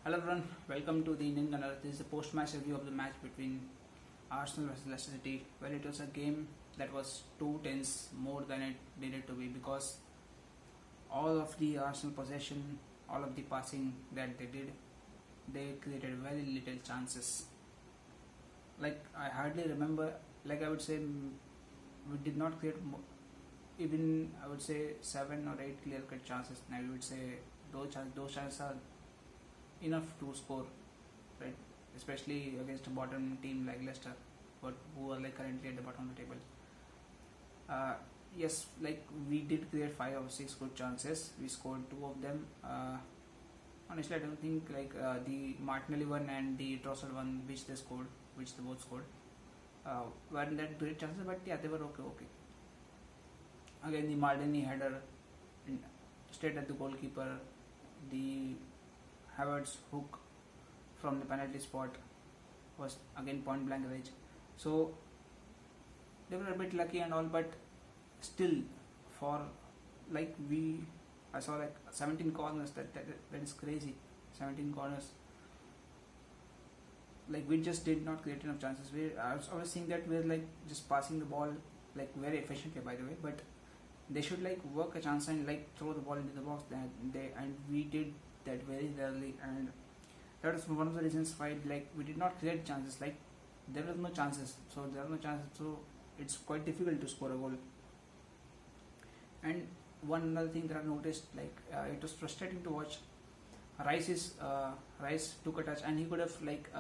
Hello everyone, welcome to the Indian Gunner. This is the post-match review of the match between Arsenal versus Leicester City. Well, it was a game that was too tense, more than it needed to be, because all of the Arsenal possession, all of the passing that they did, they created very little chances. Like I hardly remember, like I would say, we did not create even I would say 7 or 8 clear-cut chances. And I would say those chances are enough to score, right? Especially against a bottom team like Leicester, but who are like currently at the bottom of the table. Yes, like we did create 5 or 6 good chances. We scored 2 of them. Honestly, I don't think like the Martinelli one and the Trossard one, which they both scored, weren't that great chances, but yeah, they were okay. Again, the Martinelli header straight at the goalkeeper, the Havertz hook from the penalty spot was again point blank range. So they were a bit lucky and all, but still, for like I saw like 17 corners. That is crazy. 17 corners. Like we just did not create enough chances. I was seeing that we're like just passing the ball like very efficiently, by the way, but they should like work a chance and like throw the ball into the box. And we did that very rarely, and that was one of the reasons why like we did not create chances. Like there are no chances, so it's quite difficult to score a goal. And one other thing that I've noticed, like it was frustrating to watch. Rice took a touch and he could have like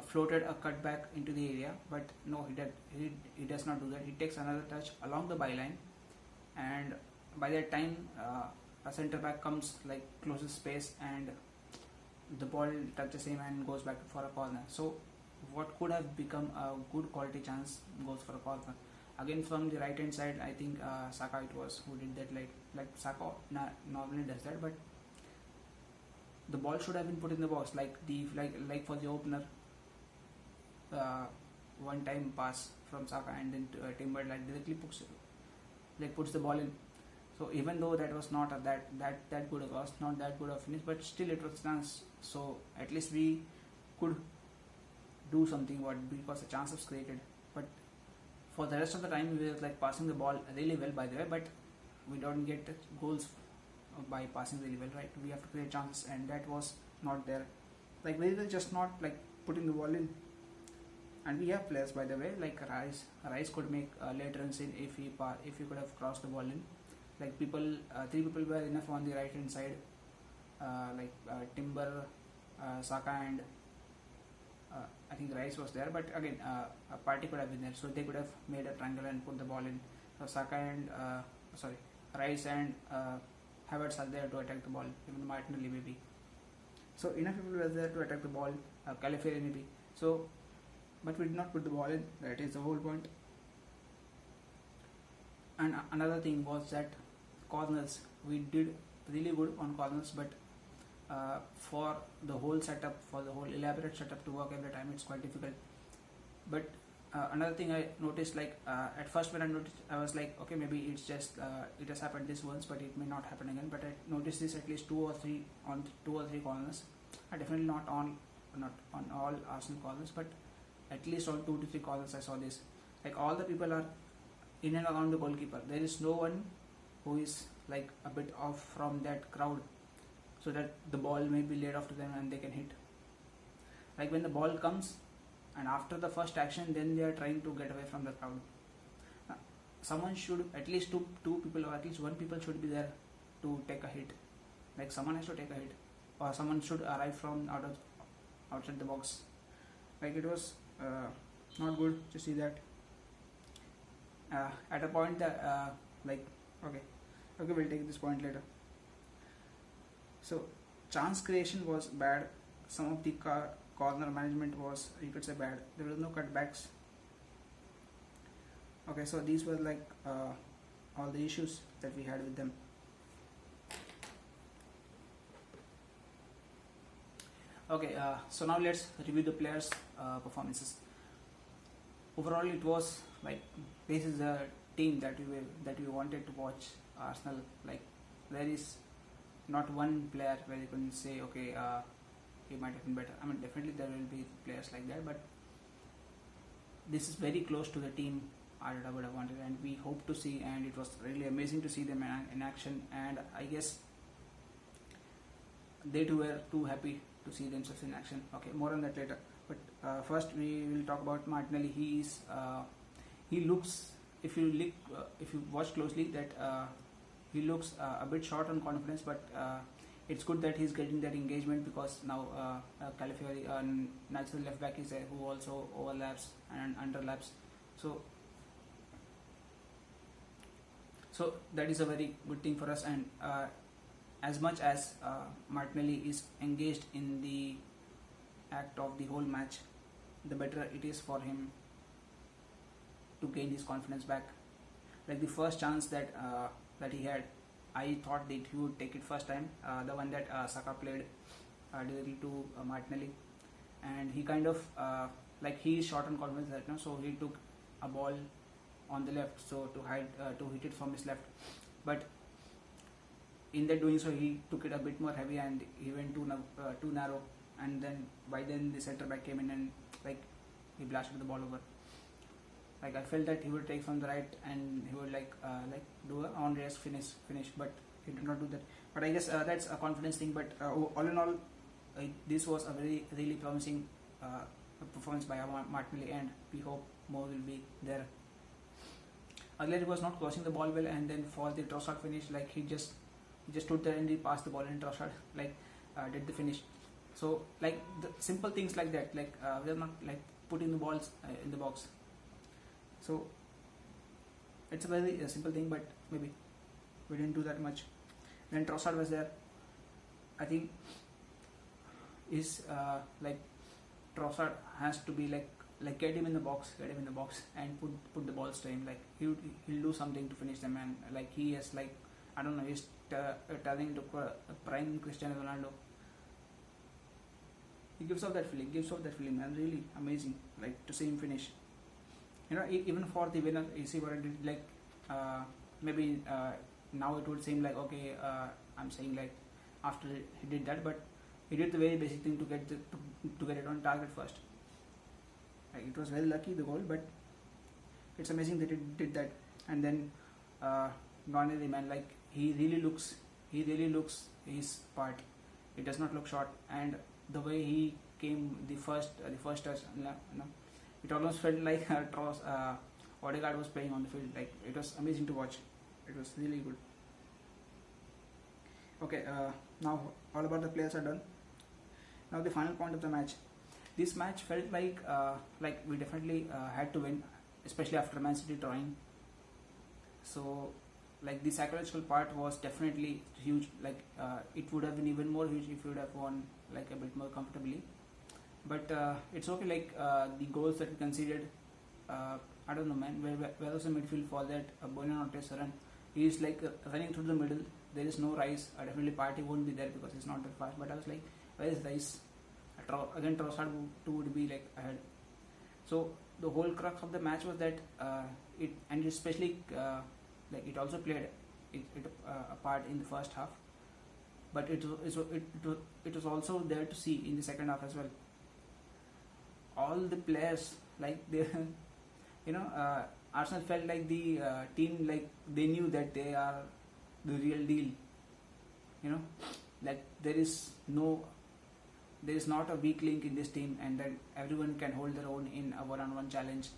floated a cutback into the area, but no, he does not do that. He takes another touch along the byline, and by that time a centre back comes like closes space and the ball touches him and goes back for a corner. So what could have become a good quality chance goes for a corner. Again from the right hand side, I think Saka it was who did that. Like Saka normally does that, but the ball should have been put in the box. Like for the opener, one time pass from Saka and then Timber like directly puts the ball in. So even though that was not that good a cross, not that good a finish, but still it was chance. So at least we could do something because the chance was created. But for the rest of the time we were like passing the ball really well, by the way, but we don't get goals by passing really well, right? We have to create chances, and that was not there. Like we were just not like putting the ball in. And we have players, by the way, like Rice could make late runs in if he could have crossed the ball in. Like 3 people were enough on the right hand side, Timber, Saka, and I think Rice was there. But again, a party could have been there, so they could have made a triangle and put the ball in. So Saka and Rice and Havertz are there to attack the ball. Even Martinelli maybe. So enough people were there to attack the ball. Calaferi maybe. So, but we did not put the ball in. That is the whole point. And another thing was that corners, we did really good on corners, but for the whole setup, for the whole elaborate setup to work every time, it's quite difficult. But another thing I noticed, like at first when I noticed, I was like, okay, maybe it's just it has happened this once, but it may not happen again. But I noticed this at least 2 or 3 corners. Definitely not on all Arsenal corners, but at least on 2 to 3 corners I saw this. Like all the people are in and around the goalkeeper. There is no one who is like a bit off from that crowd, so that the ball may be laid off to them and they can hit. Like when the ball comes and after the first action, then they are trying to get away from the crowd. Someone should, at least two people or at least one people should be there to take a hit. Like someone has to take a hit, or someone should arrive from outside the box. Like it was not good to see that. At a point that okay, we'll take this point later. So chance creation was bad. Some of the corner management was, you could say, bad. There was no cutbacks. Okay, so these were like all the issues that we had with them. Okay, so now let's review the players' performances. Overall, it was like this is a team that we wanted to watch. Arsenal, like there is not one player where you can say, okay, he might have been better. I mean, definitely there will be players like that, but this is very close to the team Arteta would have wanted, and we hope to see. And it was really amazing to see them in action. And I guess they too were too happy to see themselves in action. Okay, more on that later. But first we will talk about Martinelli. He looks, if you watch closely, that he looks a bit short on confidence, but it's good that he's getting that engagement, because now Calafiori, natural left back, is there, who also overlaps and underlaps. So that is a very good thing for us. And as much as Martinelli is engaged in the act of the whole match, the better it is for him to gain his confidence back. Like the first chance that he had, I thought that he would take it first time, the one that Saka played directly to Martinelli, and he kind of like, he is short on confidence right now, so he took a ball on the left, so to hit it from his left, but in that doing so he took it a bit more heavy and he went too narrow, and then by then the centre back came in and like he blasted the ball over. Like I felt that he would take from the right and he would like do a on race finish, but he did not do that. But I guess that's a confidence thing. But all in all, this was a really promising performance by Martinelli, and we hope more will be there. Earlier he was not crossing the ball well, and then for the Trossard finish, like he just stood there and he passed the ball, and Trossard did the finish. So like the simple things like that, like we are not like putting the balls in the box. So it's a very simple thing, but maybe we didn't do that much. Then Trossard was there. I think is like Trossard has to be like get him in the box, and put the balls to him. Like he'll do something to finish them, and like he has like, I don't know, he's turning to prime Cristiano Ronaldo. He gives off that feeling, man. Really amazing, like to see him finish. You know, even for the winner, you see what I did. Like maybe now it would seem like, okay, I'm saying like after he did that, but he did the very basic thing to get it on target first. Like, it was very lucky, the goal, but it's amazing that it did that. And then Nonary, man, like he really looks his part. He does not look short, and the way he came the first touch, it almost felt like Odegaard was playing on the field. Like it was amazing to watch. It was really good. Okay, now all about the players are done. Now the final point of the match. This match felt like we definitely had to win, especially after Man City drawing. So like the psychological part was definitely huge. Like it would have been even more huge if we would have won like a bit more comfortably. But it's okay. Like the goals that we conceded, I don't know, man. Where was the midfield for that? Bonan Arteta run. He is like running through the middle. There is no Rice. Definitely Partey won't be there because he's not that fast. But I was like, where is Rice? Again, Trossard would be like ahead. So the whole crux of the match was that it, and especially like it also played a part in the first half, but it was also there to see in the second half as well. All the players, like they, Arsenal felt like the team, like they knew that they are the real deal. Like there is not a weak link in this team, and that everyone can hold their own in a one-on-one challenge.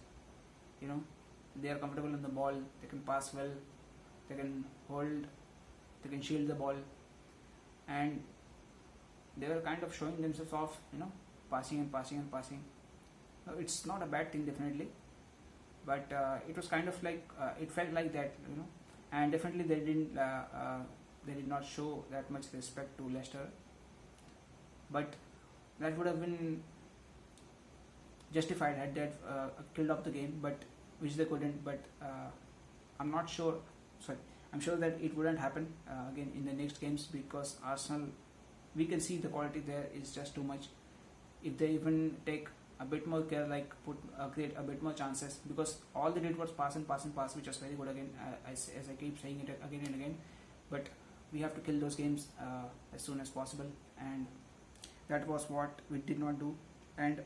They are comfortable on the ball, they can pass well, they can hold, they can shield the ball, and they were kind of showing themselves off, passing and passing and passing. It's not a bad thing, definitely, but it was kind of like it felt like that, and definitely they did not show that much respect to Leicester, but that would have been justified had that killed off the game, but which they couldn't. But I'm sure that it wouldn't happen again in the next games, because Arsenal, we can see the quality there is just too much. If they even take a bit more care, like create a bit more chances, because all they did was pass, which was very good again, as I keep saying it again and again. But we have to kill those games as soon as possible, and that was what we did not do. And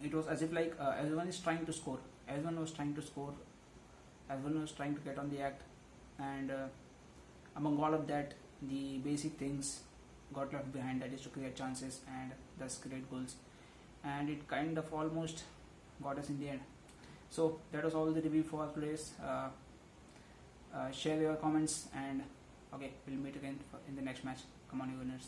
it was as if like everyone is trying to score, everyone was trying to score, everyone was trying to get on the act, and among all of that, the basic things got left behind, that is to create chances and thus create goals, and it kind of almost got us in the end. So that was all the review for today's. Share your comments, and okay, we'll meet again in the next match. Come on, you winners.